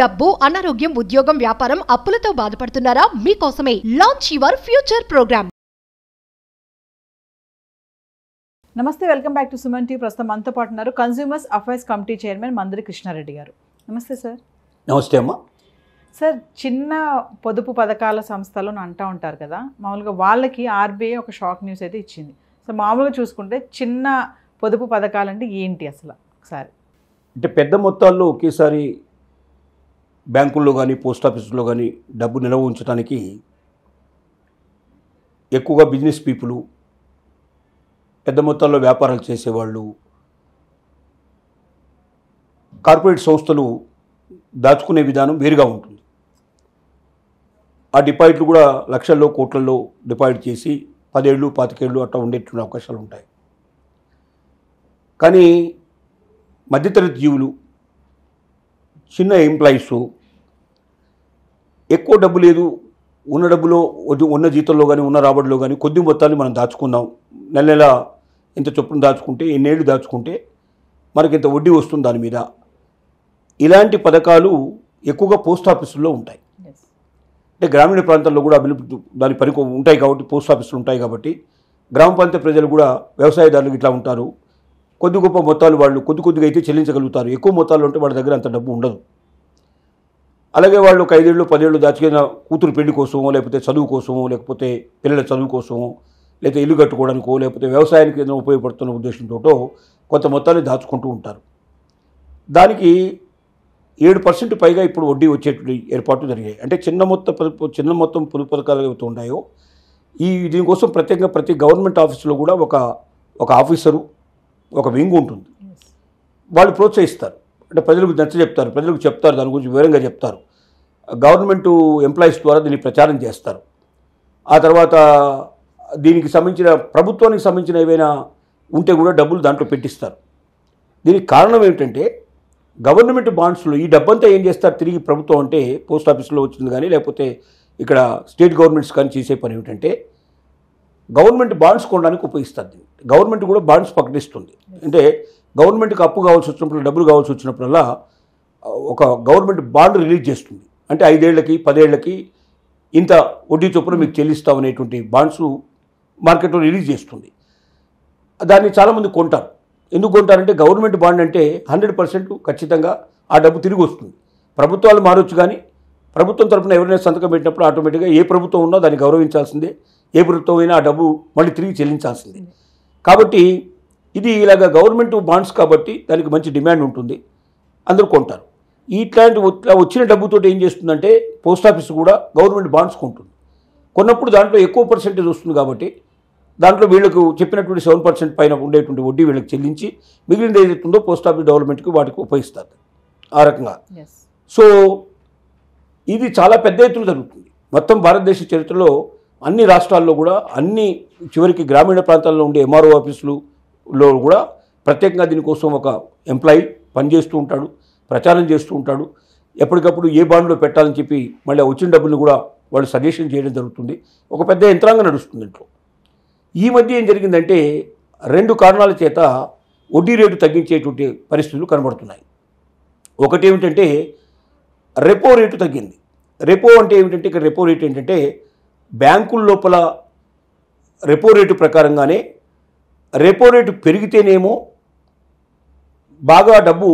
డబ్బు, అనారోగ్యం, ఉద్యోగం, వ్యాపారం, అప్పులతో బాధపడుతున్నారా? మీకోసమే లాంచ్ యువర్ ఫ్యూచర్ ప్రోగ్రామ్. నమస్తే, welcome back to Suman TV. ప్రస్తుతం మనతో పాటు ఉన్నారు consumers affairs committee chairman Mandari Krishna Reddy గారు. నమస్తే సార్. నమస్తే అమ్మా. సార్, చిన్న పొదుపు పథకాల సంస్థలు అంటూ ఉంటారు కదా, మామూలుగా వాళ్ళకి ఆర్బీఐ ఒక షాక్ న్యూస్ అయితే ఇచ్చింది. సో మామూలుగా చూసుకుంటే చిన్న పొదుపు పథకాలు అంటే ఏంటి అసలు ఒకసారి? అంటే పెద్ద మొత్తాల్లో ఒకేసారి బ్యాంకుల్లో కానీ పోస్ట్ ఆఫీసులో కానీ డబ్బు నిల్వ ఉంచడానికి ఎక్కువగా బిజినెస్ పీపుల్, పెద్ద మొత్తాల్లో వ్యాపారాలు చేసేవాళ్ళు, కార్పొరేట్ సంస్థలు దాచుకునే విధానం వేరుగా ఉంటుంది. ఆ డిపాజిట్లు కూడా లక్షల్లో కోట్లలో డిపాజిట్ చేసి 10 ఏళ్ళు 25 ఏళ్ళు అట్లా ఉండేటువంటి అవకాశాలు ఉంటాయి. కానీ మధ్యతరగతి జీవులు, చిన్న ఎంప్లాయీస్, ఎక్కువ డబ్బు లేదు, ఉన్న డబ్బులో ఉన్న జీతంలో కానీ ఉన్న రాబడిలో కానీ కొద్ది మొత్తాన్ని మనం దాచుకుందాం, నెల నెల ఇంత చొప్పున దాచుకుంటే, ఎన్నేళ్ళు దాచుకుంటే మనకి ఇంత వడ్డీ వస్తుంది దాని మీద, ఇలాంటి పథకాలు ఎక్కువగా పోస్ట్ ఆఫీసుల్లో ఉంటాయి. అంటే గ్రామీణ ప్రాంతాల్లో కూడా అభివృద్ధి దాని పని ఉంటాయి కాబట్టి పోస్ట్ ఆఫీసులు ఉంటాయి కాబట్టి గ్రామ ప్రాంత ప్రజలు కూడా వ్యవసాయదారులు ఇట్లా ఉంటారు. కొద్ది గొప్ప మొత్తాలు వాళ్ళు కొద్దిగా అయితే చెల్లించగలుగుతారు. ఎక్కువ మొత్తాలు ఉంటే వాళ్ళ దగ్గర అంత డబ్బు ఉండదు. అలాగే వాళ్ళు ఒక 5 ఏళ్ళు 10 ఏళ్ళు దాచుకున్న కూతురు పెళ్లి కోసమో, లేకపోతే చదువు కోసమో, లేకపోతే పిల్లల చదువు కోసమో, లేకపోతే ఇల్లు కట్టుకోవడానికో, లేకపోతే వ్యవసాయానికి ఏదైనా ఉపయోగపడుతున్న ఉద్దేశంతో కొంత మొత్తాన్ని దాచుకుంటూ ఉంటారు. దానికి 7% పైగా ఇప్పుడు వడ్డీ వచ్చేటువంటి ఏర్పాట్లు జరిగాయి. అంటే చిన్న మొత్తం పొదుపు పథకాలు ఏవైతే ఉన్నాయో దీనికోసం ప్రత్యేకంగా ప్రతి గవర్నమెంట్ ఆఫీసులో కూడా ఒక ఆఫీసరు, ఒక వింగ్ ఉంటుంది. వాళ్ళు ప్రోత్సహిస్తారు. అంటే ప్రజలకు చెప్తారు, దాని గురించి వివరంగా చెప్తారు. గవర్నమెంట్ ఎంప్లాయీస్ ద్వారా దీన్ని ప్రచారం చేస్తారు. ఆ తర్వాత దీనికి సంబంధించిన ప్రభుత్వానికి సంబంధించిన ఏవైనా ఉంటే కూడా డబ్బులు దాంట్లో పెట్టిస్తారు. దీనికి కారణం ఏమిటంటే గవర్నమెంట్ బాండ్స్లో ఈ డబ్బంతా ఏం చేస్తారు తిరిగి ప్రభుత్వం, అంటే పోస్ట్ ఆఫీస్లో వచ్చింది కానీ లేకపోతే ఇక్కడ స్టేట్ గవర్నమెంట్స్ కానీ చేసే పని ఏమిటంటే గవర్నమెంట్ బాండ్స్ కొనడానికి ఉపయోగిస్తారు. గవర్నమెంట్ కూడా బాండ్స్ ప్రకటిస్తుంది. అంటే గవర్నమెంట్కి అప్పు కావాల్సి వచ్చినప్పుడు, డబ్బులు కావాల్సి వచ్చినప్పుడల్లా ఒక గవర్నమెంట్ బాండ్ రిలీజ్ చేస్తుంది. అంటే 5 ఏళ్లకి 10 ఏళ్లకి ఇంత వడ్డీ చొప్పున మీకు చెల్లిస్తామనేటువంటి బాండ్స్ మార్కెట్లో రిలీజ్ చేస్తుంది. దాన్ని చాలామంది కొంటారు. ఎందుకు కొంటారంటే గవర్నమెంట్ బాండ్ అంటే 100% ఖచ్చితంగా ఆ డబ్బు తిరిగి వస్తుంది. ప్రభుత్వాలు మారొచ్చు కానీ ప్రభుత్వం తరఫున ఎవరైనా సంతకం పెట్టినప్పుడు ఆటోమేటిక్గా ఏ ప్రభుత్వం ఉన్నా దాన్ని గౌరవించాల్సిందే, ఏ ప్రభుత్వం అయినా ఆ డబ్బు మళ్ళీ తిరిగి చెల్లించాల్సిందే. కాబట్టి ఇది ఇలాగ గవర్నమెంట్ బాండ్స్ కాబట్టి దానికి మంచి డిమాండ్ ఉంటుంది, అందరూ కొంటారు. ఇట్లా వచ్చిన డబ్బుతో ఏం చేస్తుందంటే పోస్ట్ ఆఫీస్ కూడా గవర్నమెంట్ బాండ్స్ కొంటుంది. కొన్నప్పుడు దాంట్లో ఎక్కువ పర్సెంటేజ్ వస్తుంది కాబట్టి దాంట్లో వీళ్ళకు చెప్పినటువంటి 7% పైన ఉండేటువంటి వడ్డీ వీళ్ళకి చెల్లించి మిగిలిన ఏదైతుందో పోస్ట్ ఆఫీస్ డెవలప్మెంట్కి వాటికి ఉపయోగిస్తారు. ఆ రకంగా సో ఇది చాలా పెద్ద ఎత్తున జరుగుతుంది. మొత్తం భారతదేశ చరిత్రలో అన్ని రాష్ట్రాల్లో కూడా చివరికి గ్రామీణ ప్రాంతాల్లో ఉండే ఎంఆర్ఓ ఆఫీసులలో కూడా ప్రత్యేకంగా దీనికోసం ఒక ఎంప్లాయీ పనిచేస్తూ ఉంటాడు, ప్రచారం చేస్తూ ఉంటాడు. ఎప్పటికప్పుడు ఏ బాండ్లో పెట్టాలని చెప్పి మళ్ళీ వచ్చిన డబ్బులు కూడా వాళ్ళు సజెషన్ చేయడం జరుగుతుంది. ఒక పెద్ద యంత్రాంగం నడుస్తుంది ఇంట్లో. ఈ మధ్య ఏం జరిగిందంటే 2 కారణాల చేత వడ్డీ రేటు తగ్గించేటువంటి పరిస్థితులు కనబడుతున్నాయి. ఒకటి ఏమిటంటే రెపో రేటు తగ్గింది. రెపో అంటే ఏమిటంటే ఇక్కడ రెపో రేటు ఏంటంటే బ్యాంకుల లోపల రెపో రేటు ప్రకారంగానే రెపో రేటు పెరిగితేనేమో బాగా డబ్బు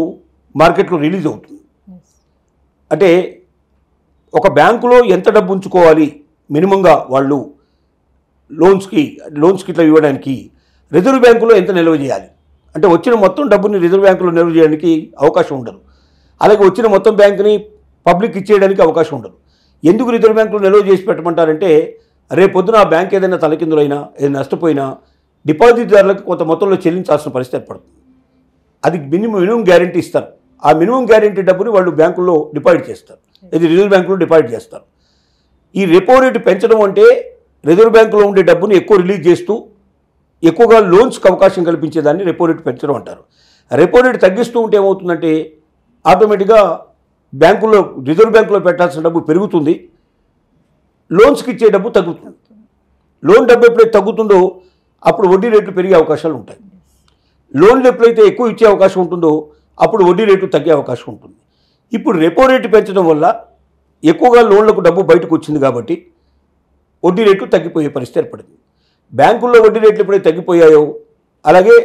మార్కెట్లో రిలీజ్ అవుతుంది. అంటే ఒక బ్యాంకులో ఎంత డబ్బు ఉంచుకోవాలి మినిమంగా వాళ్ళు లోన్స్కి ఇట్లా ఇవ్వడానికి, రిజర్వ్ బ్యాంకులో ఎంత నిల్వ చేయాలి, అంటే వచ్చిన మొత్తం డబ్బుని రిజర్వ్ బ్యాంకులో నిల్వ చేయడానికి అవకాశం ఉండదు. అలాగే వచ్చిన మొత్తం బ్యాంకుని పబ్లిక్ ఇచ్చేయడానికి అవకాశం ఉండదు. ఎందుకు రిజర్వ్ బ్యాంకులో నిల్వ చేసి పెట్టమంటారంటే రేపొద్దున ఆ బ్యాంక్ ఏదైనా తలకిందులైనా, ఏదైనా నష్టపోయినా డిపాజిట్దారులకు కొంత మొత్తంలో చెల్లించాల్సిన పరిస్థితి ఏర్పడుతుంది. అది మినిమం గ్యారెంటీ ఇస్తారు. ఆ మినిమం గ్యారెంటీ డబ్బుని వాళ్ళు బ్యాంకుల్లో డిపాజిట్ చేస్తారు, ఇది రిజర్వ్ బ్యాంకులో డిపాజిట్ చేస్తారు. ఈ రెపో రేటు పెంచడం అంటే రిజర్వ్ బ్యాంకులో ఉండే డబ్బుని ఎక్కువ రిలీజ్ చేస్తూ ఎక్కువగా లోన్స్కి అవకాశం కల్పించేదాన్ని రెపో రేటు పెంచడం అంటారు. రెపో రేటు తగ్గిస్తూ ఉంటే ఏమవుతుందంటే ఆటోమేటిక్గా బ్యాంకుల్లో, రిజర్వ్ బ్యాంకులో పెట్టాల్సిన డబ్బు పెరుగుతుంది, లోన్స్కి ఇచ్చే డబ్బు తగ్గుతుంది. లోన్ డబ్బు ఎప్పుడైతే తగ్గుతుందో అప్పుడు వడ్డీ రేట్లు పెరిగే అవకాశాలు ఉంటాయి. లోన్లు ఎప్పుడైతే ఎక్కువ ఇచ్చే అవకాశం ఉంటుందో అప్పుడు వడ్డీ రేటు తగ్గే అవకాశం ఉంటుంది. ఇప్పుడు రెపో రేటు పెంచడం వల్ల ఎక్కువగా లోన్లకు డబ్బు బయటకు వచ్చింది కాబట్టి వడ్డీ రేట్లు తగ్గిపోయే పరిస్థితి ఏర్పడింది. బ్యాంకుల్లో వడ్డీ రేట్లు ఎప్పుడైతే తగ్గిపోయాయో అలాగే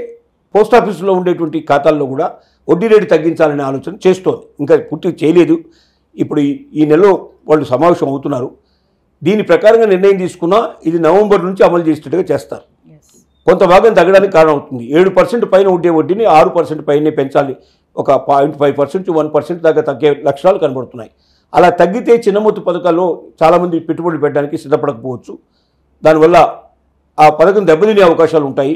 పోస్ట్ ఆఫీసులో ఉండేటువంటి ఖాతాల్లో కూడా వడ్డీ రేటు తగ్గించాలనే ఆలోచన చేస్తోంది. ఇంకా పూర్తి చేయలేదు. ఇప్పుడు ఈ నెలలో వాళ్ళు సమావేశం అవుతున్నారు. దీని ప్రకారంగా నిర్ణయం తీసుకున్నా ఇది నవంబర్ నుంచి అమలు చేసేట్టుగా చేస్తారు. కొంత భాగం తగ్గడానికి కారణం అవుతుంది. 7% పైన ఉండే వడ్డీని 6% పైనే పెంచాలి. ఒక 0.5% 1% దాకా తగ్గే లక్షణాలు కనబడుతున్నాయి. అలా తగ్గితే చిన్న మొత్తు పథకాల్లో చాలామంది పెట్టుబడులు పెట్టడానికి సిద్ధపడకపోవచ్చు. దానివల్ల ఆ పథకం దెబ్బతినే అవకాశాలు ఉంటాయి.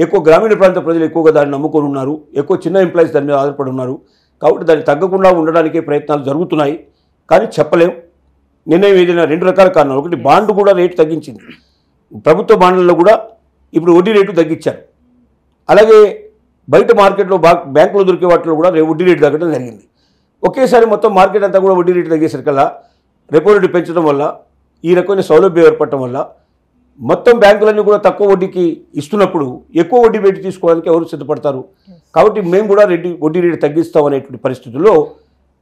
ఎక్కువ గ్రామీణ ప్రాంత ప్రజలు ఎక్కువగా దాన్ని నమ్ముకొని ఉన్నారు. ఎక్కువ చిన్న ఎంప్లాయీస్ దాని మీద ఆధారపడి ఉన్నారు. కాబట్టి దాన్ని తగ్గకుండా ఉండడానికే ప్రయత్నాలు జరుగుతున్నాయి. కానీ చెప్పలేం. నిర్ణయం ఏదైనా 2 రకాల కారణాలు. ఒకటి, బాండ్ కూడా రేటు తగ్గించింది. ప్రభుత్వ బాండ్లలో కూడా ఇప్పుడు వడ్డీ రేటు తగ్గించారు. అలాగే బయట మార్కెట్లో బ్యాంకులో దొరికే వాటిలో కూడా వడ్డీ రేటు తగ్గడం జరిగింది. ఒకేసారి మొత్తం మార్కెట్ అంతా కూడా వడ్డీ రేటు తగ్గేసరికల్లా రెపో రేటు పెంచడం వల్ల ఈ రకమైన సౌలభ్యం ఏర్పడటం వల్ల మొత్తం బ్యాంకులన్నీ కూడా తక్కువ వడ్డీకి ఇస్తున్నప్పుడు ఎక్కువ వడ్డీ పెట్టి తీసుకోవడానికి ఎవరు సిద్ధపడతారు? కాబట్టి మేము కూడా వడ్డీ రేటు తగ్గిస్తాం అనేటువంటి పరిస్థితుల్లో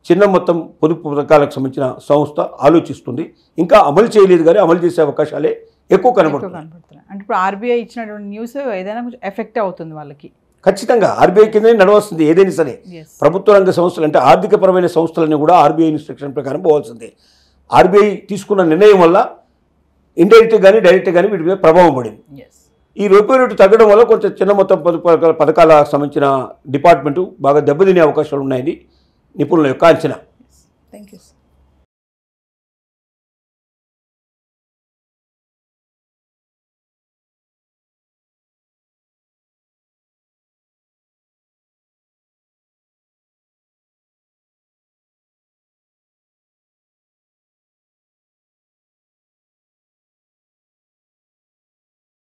చిన్న మొత్తం పొదుపు పథకాలకు సంబంధించిన సంస్థ ఆలోచిస్తుంది. ఇంకా అమలు చేయలేదు, కానీ అమలు చేసే అవకాశాలే ఎక్కువ కనబడుతున్నాయి. అంటే ఇప్పుడు ఆర్బీఐ ఇచ్చినటువంటి న్యూస్ ఏదైనా కొంచెం ఎఫెక్ట్ అవుతుంది వాళ్ళకి. ఖచ్చితంగా ఆర్బీఐ కిందనే నడవస్తుంది ఏదైనా సరే. ప్రభుత్వ రంగ సంస్థలు అంటే ఆర్థికపరమైన సంస్థలన్నీ కూడా ఆర్బీఐ ఇన్స్ట్రక్షన్ ప్రకారం పోవాల్సిందే. ఆర్బీఐ తీసుకున్న నిర్ణయం వల్ల ఇండైరెక్ట్ కానీ డైరెక్ట్ కానీ వీటి మీద ప్రభావం పడింది. ఈ రెపో రేటు తగ్గడం వల్ల కొంచెం చిన్న మొత్తం పథకాలకు సంబంధించిన డిపార్ట్మెంటు బాగా దెబ్బతినే అవకాశాలు ఉన్నాయని నిపుణుల యొక్క అంచనా. Thank you.